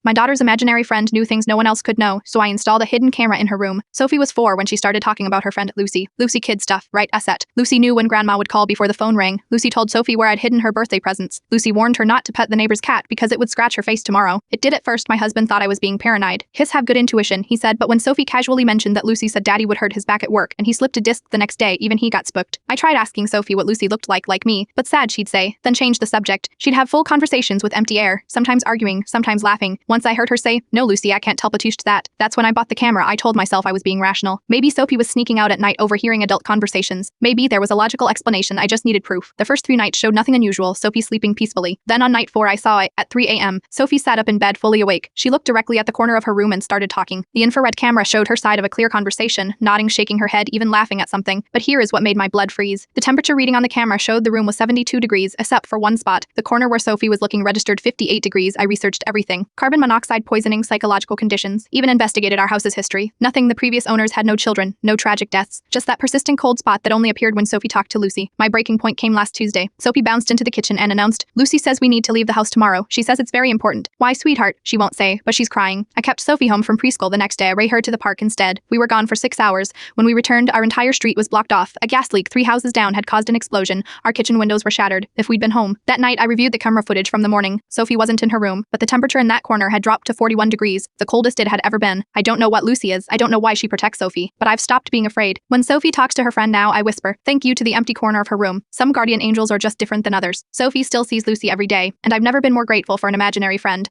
My daughter's imaginary friend knew things no one else could know, so I installed a hidden camera in her room. Sophie was 4 when she started talking about her friend Lucy. Lucy kid stuff, right, Essette? Lucy knew when Grandma would call before the phone rang. Lucy told Sophie where I'd hidden her birthday presents. Lucy warned her not to pet the neighbor's cat because it would scratch her face tomorrow. It did at first. My husband thought I was being paranoid. His have good intuition, he said, but when Sophie casually mentioned that Lucy said Daddy would hurt his back at work and he slipped a disc the next day, even he got spooked. I tried asking Sophie what Lucy looked like me, but sad she'd say, then change the subject. She'd have full conversations with empty air, sometimes arguing, sometimes laughing. Once I heard her say, "No, Lucy, I can't tell Patouche that." That's when I bought the camera. I told myself I was being rational. Maybe Sophie was sneaking out at night overhearing adult conversations. Maybe there was a logical explanation. I just needed proof. The first 3 nights showed nothing unusual, Sophie sleeping peacefully. Then on night 4 I saw it, at 3 a.m. Sophie sat up in bed fully awake. She looked directly at the corner of her room and started talking. The infrared camera showed her side of a clear conversation, nodding, shaking her head, even laughing at something. But here is what made my blood freeze. The temperature reading on the camera showed the room was 72 degrees, except for one spot. The corner where Sophie was looking registered 58 degrees. I researched everything. Carbon monoxide poisoning, psychological conditions. Even investigated our house's history. Nothing. The previous owners had no children, no tragic deaths. Just that persistent cold spot that only appeared when Sophie talked to Lucy. My breaking point came last Tuesday. Sophie bounced into the kitchen and announced, "Lucy says we need to leave the house tomorrow. She says it's very important." "Why, sweetheart?" She won't say, but she's crying. I kept Sophie home from preschool the next day. I ran her to the park instead. We were gone for 6 hours. When we returned, our entire street was blocked off. A gas leak 3 houses down had caused an explosion. Our kitchen windows were shattered. If we'd been home. That night, I reviewed the camera footage from the morning. Sophie wasn't in her room, but the temperature in that corner had dropped to 41 degrees, the coldest it had ever been. I don't know what Lucy is. I don't know why she protects Sophie, but I've stopped being afraid. When Sophie talks to her friend now, I whisper, "Thank you," to the empty corner of her room. Some guardian angels are just different than others. Sophie still sees Lucy every day, and I've never been more grateful for an imaginary friend.